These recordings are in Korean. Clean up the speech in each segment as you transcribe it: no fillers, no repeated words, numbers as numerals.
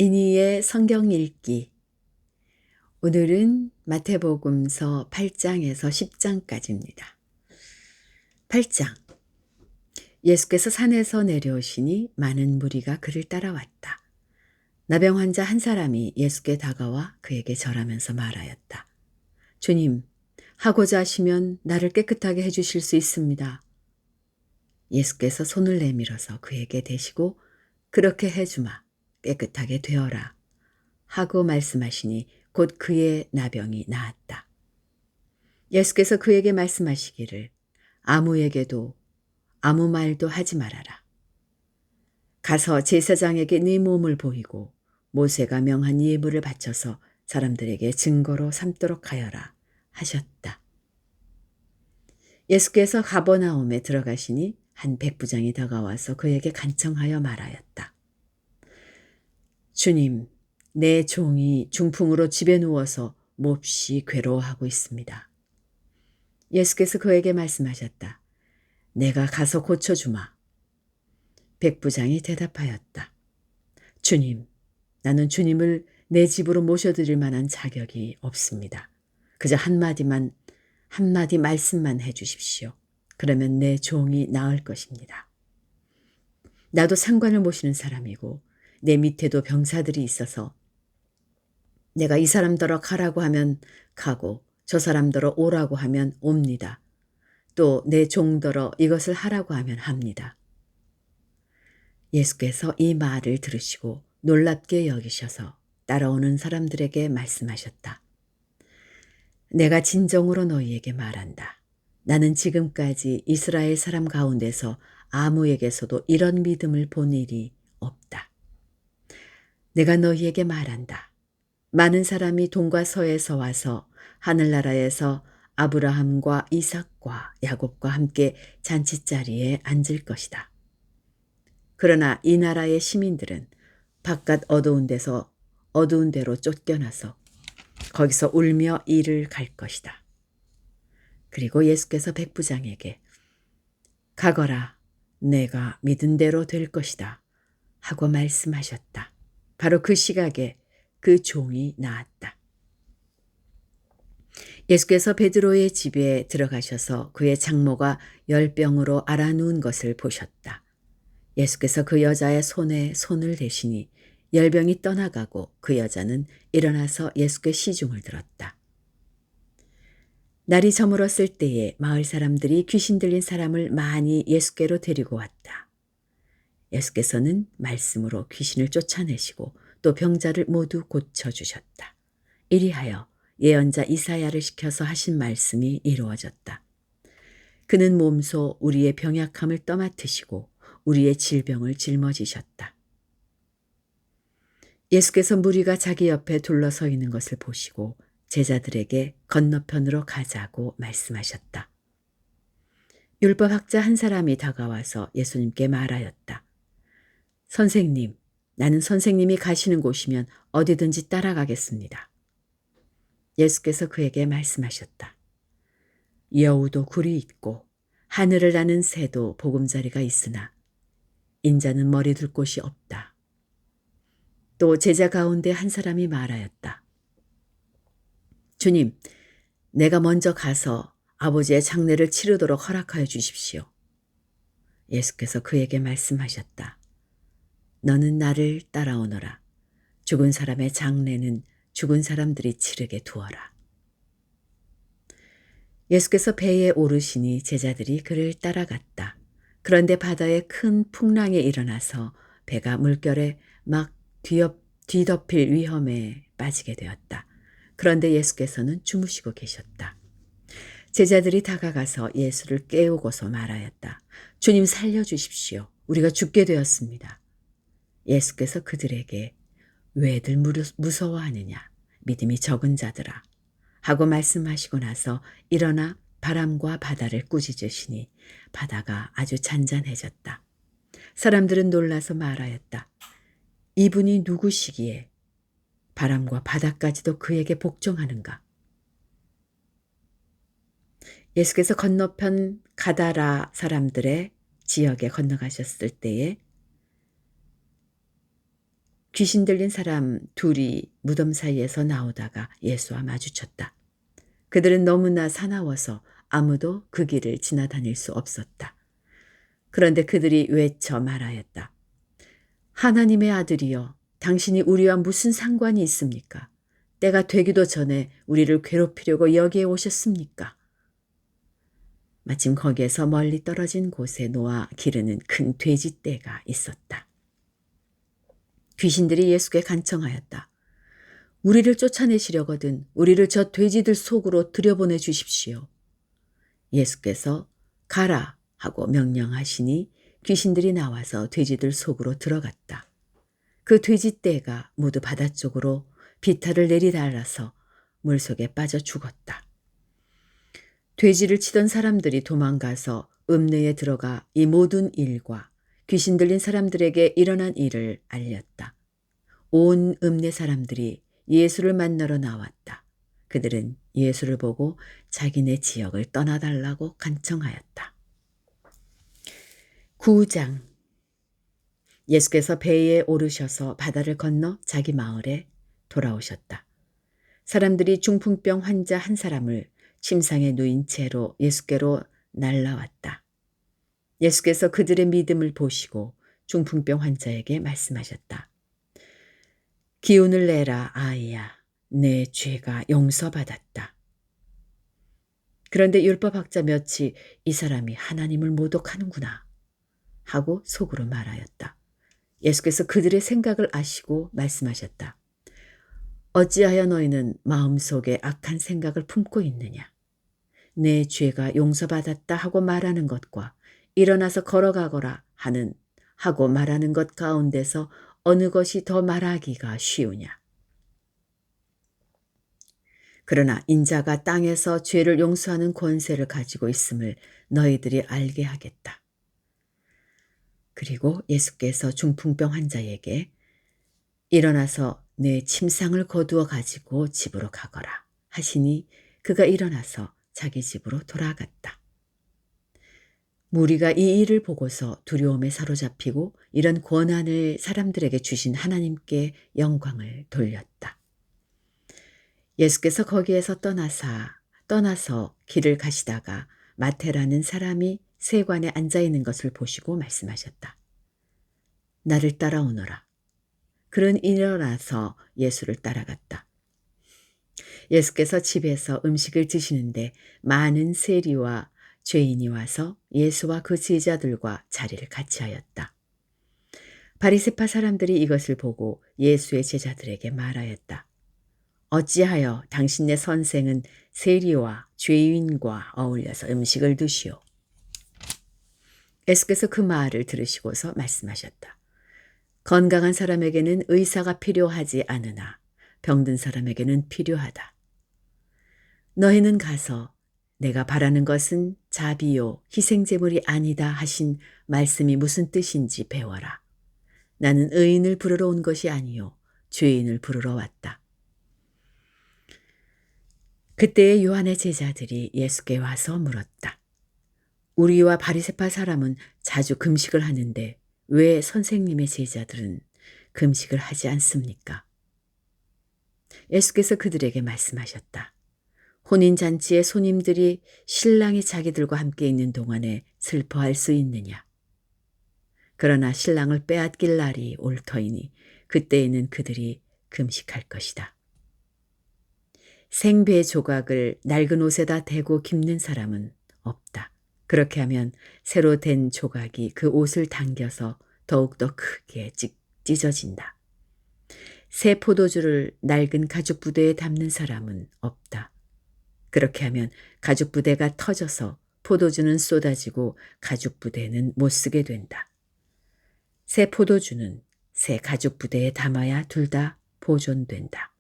이니의 성경 읽기. 오늘은 마태복음서 8장에서 10장까지입니다. 8장. 예수께서 산에서 내려오시니 많은 무리가 그를 따라왔다. 나병 환자 한 사람이 예수께 다가와 그에게 절하면서 말하였다. 주님, 하고자 하시면 나를 깨끗하게 해주실 수 있습니다. 예수께서 손을 내밀어서 그에게 대시고 그렇게 해주마, 깨끗하게 되어라 하고 말씀하시니 곧 그의 나병이 나았다. 예수께서 그에게 말씀하시기를 아무에게도 아무 말도 하지 말아라. 가서 제사장에게 네 몸을 보이고 모세가 명한 예물을 바쳐서 사람들에게 증거로 삼도록 하여라 하셨다. 예수께서 가버나움에 들어가시니 한 백부장이 다가와서 그에게 간청하여 말하였다. 주님, 내 종이 중풍으로 집에 누워서 몹시 괴로워하고 있습니다. 예수께서 그에게 말씀하셨다. 내가 가서 고쳐주마. 백부장이 대답하였다. 주님, 나는 주님을 내 집으로 모셔드릴 만한 자격이 없습니다. 그저 한마디 말씀만 해주십시오. 그러면 내 종이 나을 것입니다. 나도 상관을 모시는 사람이고 내 밑에도 병사들이 있어서 내가 이 사람더러 가라고 하면 가고 저 사람더러 오라고 하면 옵니다. 또 내 종더러 이것을 하라고 하면 합니다. 예수께서 이 말을 들으시고 놀랍게 여기셔서 따라오는 사람들에게 말씀하셨다. 내가 진정으로 너희에게 말한다. 나는 지금까지 이스라엘 사람 가운데서 아무에게서도 이런 믿음을 본 일이 없다. 내가 너희에게 말한다. 많은 사람이 동과 서에서 와서 하늘나라에서 아브라함과 이삭과 야곱과 함께 잔치자리에 앉을 것이다. 그러나 이 나라의 시민들은 바깥 어두운 데로 쫓겨나서 거기서 울며 이를 갈 것이다. 그리고 예수께서 백부장에게 가거라, 내가 믿은 대로 될 것이다 하고 말씀하셨다. 바로 그 시각에 그 종이 나았다. 예수께서 베드로의 집에 들어가셔서 그의 장모가 열병으로 앓아누운 것을 보셨다. 예수께서 그 여자의 손에 손을 대시니 열병이 떠나가고 그 여자는 일어나서 예수께 시중을 들었다. 날이 저물었을 때에 마을 사람들이 귀신 들린 사람을 많이 예수께로 데리고 왔다. 예수께서는 말씀으로 귀신을 쫓아내시고 또 병자를 모두 고쳐주셨다. 이리하여 예언자 이사야를 시켜서 하신 말씀이 이루어졌다. 그는 몸소 우리의 병약함을 떠맡으시고 우리의 질병을 짊어지셨다. 예수께서 무리가 자기 옆에 둘러서 있는 것을 보시고 제자들에게 건너편으로 가자고 말씀하셨다. 율법학자 한 사람이 다가와서 예수님께 말하였다. 선생님, 나는 선생님이 가시는 곳이면 어디든지 따라가겠습니다. 예수께서 그에게 말씀하셨다. 여우도 굴이 있고 하늘을 나는 새도 보금자리가 있으나 인자는 머리 둘 곳이 없다. 또 제자 가운데 한 사람이 말하였다. 주님, 내가 먼저 가서 아버지의 장례를 치르도록 허락하여 주십시오. 예수께서 그에게 말씀하셨다. 너는 나를 따라오너라. 죽은 사람의 장례는 죽은 사람들이 치르게 두어라. 예수께서 배에 오르시니 제자들이 그를 따라갔다. 그런데 바다에 큰 풍랑이 일어나서 배가 물결에 막 뒤덮일 위험에 빠지게 되었다. 그런데 예수께서는 주무시고 계셨다. 제자들이 다가가서 예수를 깨우고서 말하였다. 주님 살려주십시오. 우리가 죽게 되었습니다. 예수께서 그들에게 왜들 무서워하느냐 믿음이 적은 자들아 하고 말씀하시고 나서 일어나 바람과 바다를 꾸짖으시니 바다가 아주 잔잔해졌다. 사람들은 놀라서 말하였다. 이분이 누구시기에 바람과 바다까지도 그에게 복종하는가? 예수께서 건너편 가다라 사람들의 지역에 건너가셨을 때에 귀신 들린 사람 둘이 무덤 사이에서 나오다가 예수와 마주쳤다. 그들은 너무나 사나워서 아무도 그 길을 지나다닐 수 없었다. 그런데 그들이 외쳐 말하였다. 하나님의 아들이여, 당신이 우리와 무슨 상관이 있습니까? 때가 되기도 전에 우리를 괴롭히려고 여기에 오셨습니까? 마침 거기에서 멀리 떨어진 곳에 놓아 기르는 큰 돼지떼가 있었다. 귀신들이 예수께 간청하였다. 우리를 쫓아내시려거든 우리를 저 돼지들 속으로 들여보내 주십시오. 예수께서 가라 하고 명령하시니 귀신들이 나와서 돼지들 속으로 들어갔다. 그 돼지떼가 모두 바다 쪽으로 비탈을 내리달아서 물속에 빠져 죽었다. 돼지를 치던 사람들이 도망가서 읍내에 들어가 이 모든 일과 귀신 들린 사람들에게 일어난 일을 알렸다. 온 읍내 사람들이 예수를 만나러 나왔다. 그들은 예수를 보고 자기네 지역을 떠나달라고 간청하였다. 9장. 예수께서 배에 오르셔서 바다를 건너 자기 마을에 돌아오셨다. 사람들이 중풍병 환자 한 사람을 침상에 누인 채로 예수께로 날라왔다. 예수께서 그들의 믿음을 보시고 중풍병 환자에게 말씀하셨다. 기운을 내라 아이야, 내 죄가 용서받았다. 그런데 율법학자 몇이 이 사람이 하나님을 모독하는구나 하고 속으로 말하였다. 예수께서 그들의 생각을 아시고 말씀하셨다. 어찌하여 너희는 마음속에 악한 생각을 품고 있느냐. 내 죄가 용서받았다 하고 말하는 것과 일어나서 걸어가거라 하고 말하는 것 가운데서 어느 것이 더 말하기가 쉬우냐. 그러나 인자가 땅에서 죄를 용서하는 권세를 가지고 있음을 너희들이 알게 하겠다. 그리고 예수께서 중풍병 환자에게 일어나서 내 침상을 거두어 가지고 집으로 가거라 하시니 그가 일어나서 자기 집으로 돌아갔다. 무리가 이 일을 보고서 두려움에 사로잡히고 이런 권한을 사람들에게 주신 하나님께 영광을 돌렸다. 예수께서 거기에서 떠나서 길을 가시다가 마태라는 사람이 세관에 앉아 있는 것을 보시고 말씀하셨다. 나를 따라오너라. 그는 일어나서 예수를 따라갔다. 예수께서 집에서 음식을 드시는데 많은 세리와 죄인이 와서 예수와 그 제자들과 자리를 같이 하였다. 바리새파 사람들이 이것을 보고 예수의 제자들에게 말하였다. 어찌하여 당신네 선생은 세리와 죄인과 어울려서 음식을 드시오? 예수께서 그 말을 들으시고서 말씀하셨다. 건강한 사람에게는 의사가 필요하지 않으나 병든 사람에게는 필요하다. 너희는 가서 내가 바라는 것은 자비요 희생제물이 아니다 하신 말씀이 무슨 뜻인지 배워라. 나는 의인을 부르러 온 것이 아니요 죄인을 부르러 왔다. 그때의 요한의 제자들이 예수께 와서 물었다. 우리와 바리새파 사람은 자주 금식을 하는데 왜 선생님의 제자들은 금식을 하지 않습니까? 예수께서 그들에게 말씀하셨다. 혼인잔치에 손님들이 신랑이 자기들과 함께 있는 동안에 슬퍼할 수 있느냐? 그러나 신랑을 빼앗길 날이 올 터이니 그때에는 그들이 금식할 것이다. 생배 조각을 낡은 옷에다 대고 깁는 사람은 없다. 그렇게 하면 새로 된 조각이 그 옷을 당겨서 더욱더 크게 찢어진다. 새 포도주를 낡은 가죽 부대에 담는 사람은 없다. 그렇게 하면 가죽 부대가 터져서 포도주는 쏟아지고 가죽 부대는 못 쓰게 된다. 새 포도주는 새 가죽 부대에 담아야 둘 다 보존된다.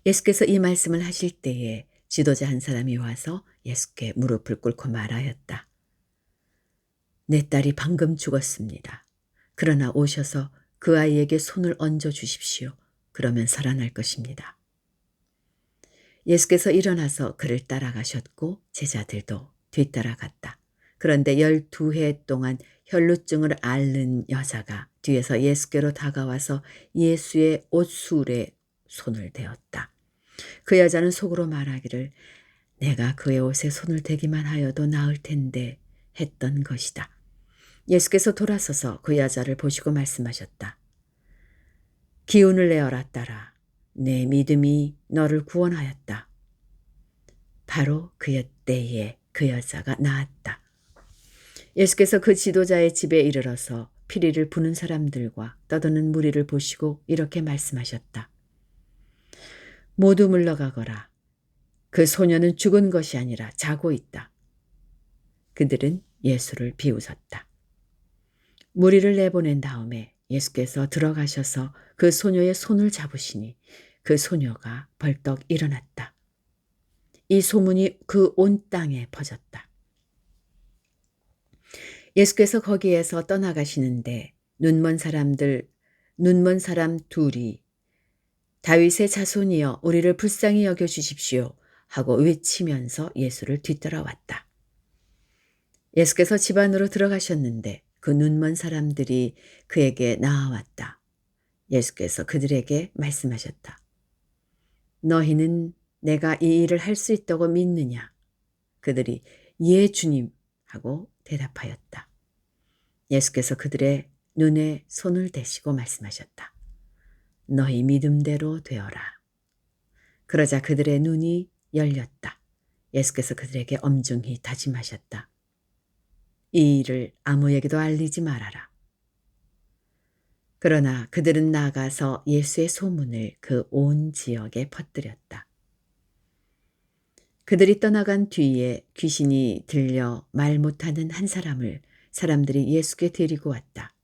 예수께서 이 말씀을 하실 때에 지도자 한 사람이 와서 예수께 무릎을 꿇고 말하였다. 내 딸이 방금 죽었습니다. 그러나 오셔서 그 아이에게 손을 얹어 주십시오. 그러면 살아날 것입니다. 예수께서 일어나서 그를 따라가셨고 제자들도 뒤따라갔다. 그런데 12해 동안 혈루증을 앓는 여자가 뒤에서 예수께로 다가와서 예수의 옷술에 손을 대었다. 그 여자는 속으로 말하기를 내가 그의 옷에 손을 대기만 하여도 나을 텐데 했던 것이다. 예수께서 돌아서서 그 여자를 보시고 말씀하셨다. 기운을 내어라 딸아. 내 믿음이 너를 구원하였다. 바로 그때에 그 여자가 나았다. 예수께서 그 지도자의 집에 이르러서 피리를 부는 사람들과 떠드는 무리를 보시고 이렇게 말씀하셨다. 모두 물러가거라. 그 소녀는 죽은 것이 아니라 자고 있다. 그들은 예수를 비웃었다. 무리를 내보낸 다음에 예수께서 들어가셔서 그 소녀의 손을 잡으시니 그 소녀가 벌떡 일어났다. 이 소문이 그 온 땅에 퍼졌다. 예수께서 거기에서 떠나가시는데 눈먼 사람 둘이 다윗의 자손이여 우리를 불쌍히 여겨주십시오 하고 외치면서 예수를 뒤따라왔다. 예수께서 집 안으로 들어가셨는데 그 눈먼 사람들이 그에게 나아왔다. 예수께서 그들에게 말씀하셨다. 너희는 내가 이 일을 할 수 있다고 믿느냐? 그들이 예 주님 하고 대답하였다. 예수께서 그들의 눈에 손을 대시고 말씀하셨다. 너희 믿음대로 되어라. 그러자 그들의 눈이 열렸다. 예수께서 그들에게 엄중히 다짐하셨다. 이 일을 아무에게도 알리지 말아라. 그러나 그들은 나가서 예수의 소문을 그 온 지역에 퍼뜨렸다. 그들이 떠나간 뒤에 귀신이 들려 말 못하는 한 사람을 사람들이 예수께 데리고 왔다.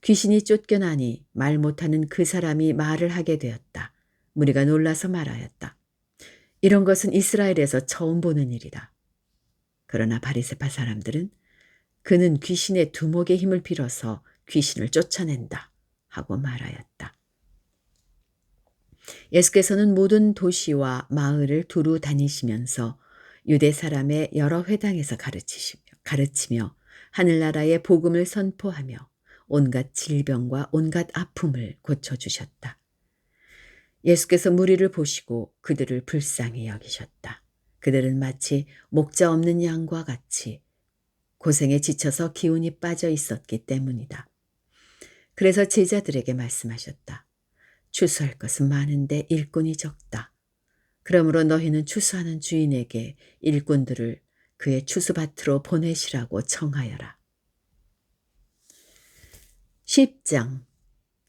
귀신이 쫓겨나니 말 못하는 그 사람이 말을 하게 되었다. 무리가 놀라서 말하였다. 이런 것은 이스라엘에서 처음 보는 일이다. 그러나 바리새파 사람들은 그는 귀신의 두목의 힘을 빌어서 귀신을 쫓아낸다 하고 말하였다. 예수께서는 모든 도시와 마을을 두루 다니시면서 유대 사람의 여러 회당에서 가르치며 하늘나라의 복음을 선포하며 온갖 질병과 온갖 아픔을 고쳐주셨다. 예수께서 무리를 보시고 그들을 불쌍히 여기셨다. 그들은 마치 목자 없는 양과 같이 고생에 지쳐서 기운이 빠져 있었기 때문이다. 그래서 제자들에게 말씀하셨다. 추수할 것은 많은데 일꾼이 적다. 그러므로 너희는 추수하는 주인에게 일꾼들을 그의 추수밭으로 보내시라고 청하여라. 10장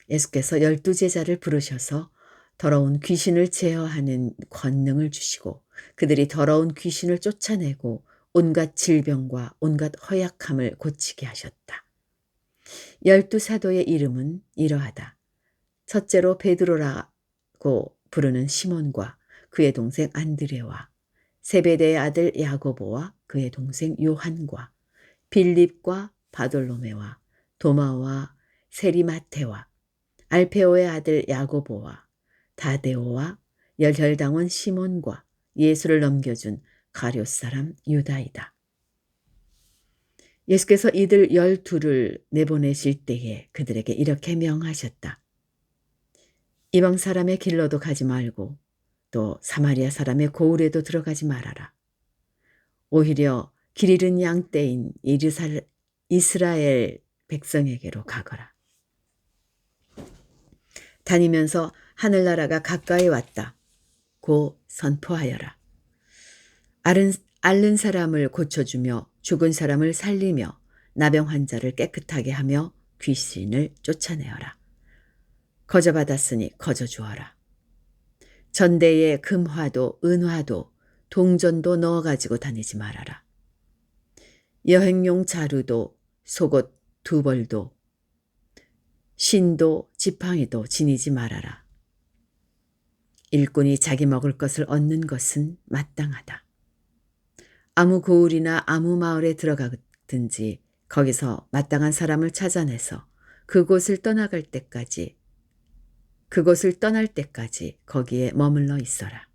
예수께서 12제자를 부르셔서 더러운 귀신을 제어하는 권능을 주시고 그들이 더러운 귀신을 쫓아내고 온갖 질병과 온갖 허약함을 고치게 하셨다. 12사도의 이름은 이러하다. 첫째로 베드로라고 부르는 시몬과 그의 동생 안드레와 세베대의 아들 야고보와 그의 동생 요한과 빌립과 바돌로메와 도마와 세리마테와 알페오의 아들 야고보와 다데오와 열혈당원 시몬과 예수를 넘겨준 가룟 사람 유다이다. 예수께서 이들 12를 내보내실 때에 그들에게 이렇게 명하셨다. 이방 사람의 길로도 가지 말고 또 사마리아 사람의 고을에도 들어가지 말아라. 오히려 길 잃은 양떼인 이스라엘 백성에게로 가거라. 다니면서 하늘나라가 가까이 왔다. 고 선포하여라. 앓는 사람을 고쳐주며 죽은 사람을 살리며 나병 환자를 깨끗하게 하며 귀신을 쫓아내어라. 거저받았으니 거저주어라. 전대에 금화도 은화도 동전도 넣어가지고 다니지 말아라. 여행용 자루도 속옷 2벌도 신도 지팡이도 지니지 말아라. 일꾼이 자기 먹을 것을 얻는 것은 마땅하다. 아무 고을이나 아무 마을에 들어가든지 거기서 마땅한 사람을 찾아내서 그곳을 떠날 때까지 거기에 머물러 있어라.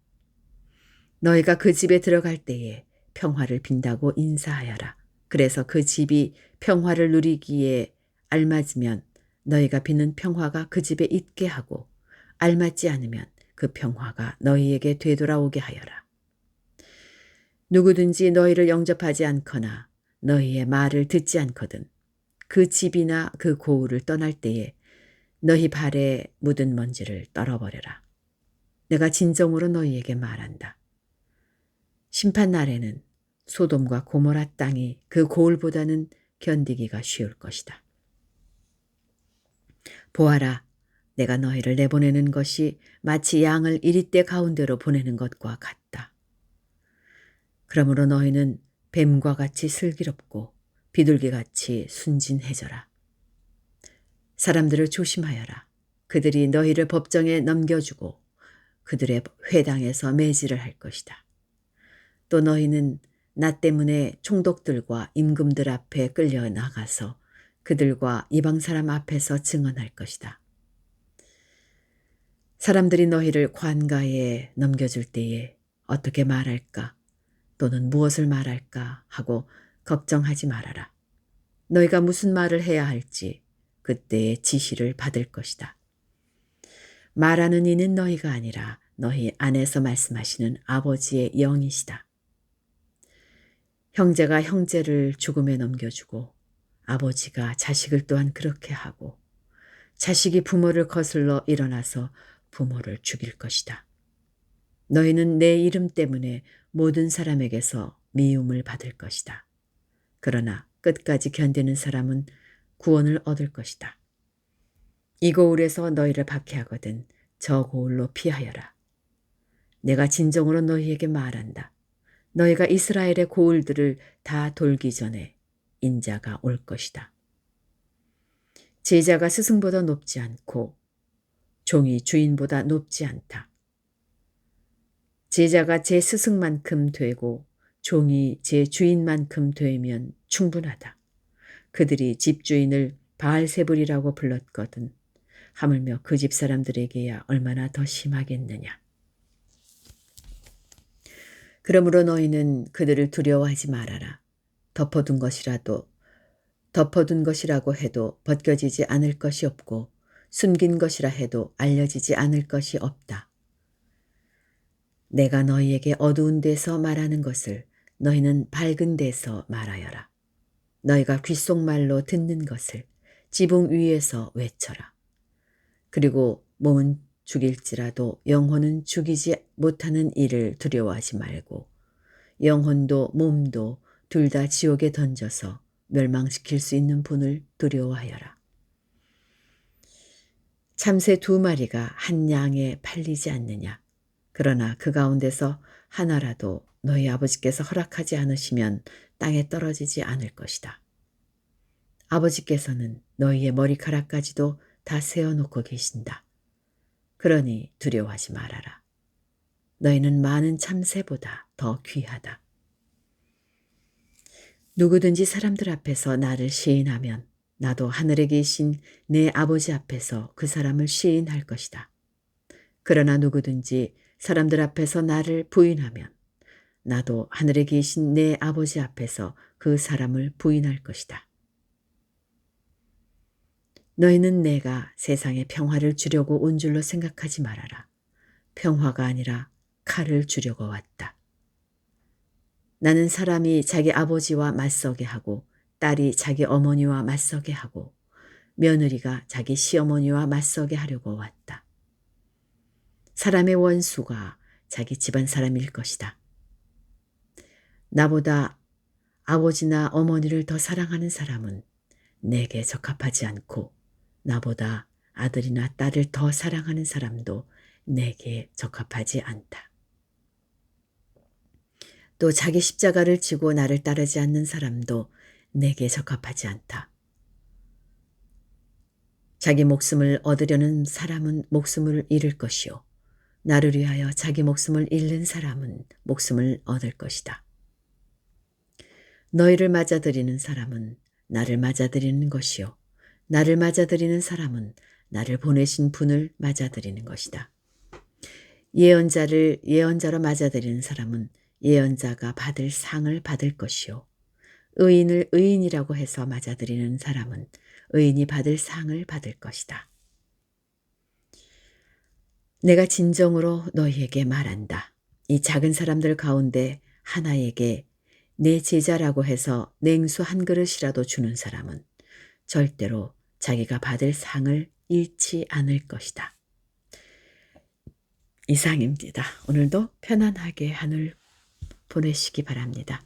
너희가 그 집에 들어갈 때에 평화를 빈다고 인사하여라. 그래서 그 집이 평화를 누리기에 알맞으면 너희가 비는 평화가 그 집에 있게 하고 알맞지 않으면 그 평화가 너희에게 되돌아오게 하여라. 누구든지 너희를 영접하지 않거나 너희의 말을 듣지 않거든 그 집이나 그 고을을 떠날 때에 너희 발에 묻은 먼지를 떨어버려라. 내가 진정으로 너희에게 말한다. 심판 날에는 소돔과 고모라 땅이 그 고을보다는 견디기가 쉬울 것이다. 보아라, 내가 너희를 내보내는 것이 마치 양을 이리떼 가운데로 보내는 것과 같다. 그러므로 너희는 뱀과 같이 슬기롭고 비둘기같이 순진해져라. 사람들을 조심하여라. 그들이 너희를 법정에 넘겨주고 그들의 회당에서 매질을 할 것이다. 또 너희는 나 때문에 총독들과 임금들 앞에 끌려 나가서 그들과 이방 사람 앞에서 증언할 것이다. 사람들이 너희를 관가에 넘겨줄 때에 어떻게 말할까 또는 무엇을 말할까 하고 걱정하지 말아라. 너희가 무슨 말을 해야 할지 그때의 지시를 받을 것이다. 말하는 이는 너희가 아니라 너희 안에서 말씀하시는 아버지의 영이시다. 형제가 형제를 죽음에 넘겨주고 아버지가 자식을 또한 그렇게 하고 자식이 부모를 거슬러 일어나서 부모를 죽일 것이다. 너희는 내 이름 때문에 모든 사람에게서 미움을 받을 것이다. 그러나 끝까지 견디는 사람은 구원을 얻을 것이다. 이 고을에서 너희를 박해하거든 저 고을로 피하여라. 내가 진정으로 너희에게 말한다. 너희가 이스라엘의 고을들을 다 돌기 전에 인자가 올 것이다. 제자가 스승보다 높지 않고 종이 주인보다 높지 않다. 제자가 제 스승만큼 되고 종이 제 주인만큼 되면 충분하다. 그들이 집주인을 바알세불이라고 불렀거든 하물며 그 집 사람들에게야 얼마나 더 심하겠느냐. 그러므로 너희는 그들을 두려워하지 말아라. 덮어둔 것이라고 해도 벗겨지지 않을 것이 없고 숨긴 것이라 해도 알려지지 않을 것이 없다. 내가 너희에게 어두운 데서 말하는 것을 너희는 밝은 데서 말하여라. 너희가 귓속말로 듣는 것을 지붕 위에서 외쳐라. 그리고 몸은 죽일지라도 영혼은 죽이지 못하는 일을 두려워하지 말고 영혼도 몸도 둘 다 지옥에 던져서 멸망시킬 수 있는 분을 두려워하여라. 참새 2마리가 한 양에 팔리지 않느냐. 그러나 그 가운데서 하나라도 너희 아버지께서 허락하지 않으시면 땅에 떨어지지 않을 것이다. 아버지께서는 너희의 머리카락까지도 다 세어놓고 계신다. 그러니 두려워하지 말아라. 너희는 많은 참새보다 더 귀하다. 누구든지 사람들 앞에서 나를 시인하면 나도 하늘에 계신 내 아버지 앞에서 그 사람을 시인할 것이다. 그러나 누구든지 사람들 앞에서 나를 부인하면 나도 하늘에 계신 내 아버지 앞에서 그 사람을 부인할 것이다. 너희는 내가 세상에 평화를 주려고 온 줄로 생각하지 말아라. 평화가 아니라 칼을 주려고 왔다. 나는 사람이 자기 아버지와 맞서게 하고 딸이 자기 어머니와 맞서게 하고 며느리가 자기 시어머니와 맞서게 하려고 왔다. 사람의 원수가 자기 집안 사람일 것이다. 나보다 아버지나 어머니를 더 사랑하는 사람은 내게 적합하지 않고 나보다 아들이나 딸을 더 사랑하는 사람도 내게 적합하지 않다. 또 자기 십자가를 지고 나를 따르지 않는 사람도 내게 적합하지 않다. 자기 목숨을 얻으려는 사람은 목숨을 잃을 것이요 나를 위하여 자기 목숨을 잃는 사람은 목숨을 얻을 것이다. 너희를 맞아들이는 사람은 나를 맞아들이는 것이요 나를 맞아들이는 사람은 나를 보내신 분을 맞아들이는 것이다. 예언자를 예언자로 맞아들이는 사람은 예언자가 받을 상을 받을 것이요 의인을 의인이라고 해서 맞아들이는 사람은 의인이 받을 상을 받을 것이다. 내가 진정으로 너희에게 말한다. 이 작은 사람들 가운데 하나에게 내 제자라고 해서 냉수 한 그릇이라도 주는 사람은 절대로 자기가 받을 상을 잃지 않을 것이다. 이상입니다. 오늘도 편안하게 하늘 보내시기 바랍니다.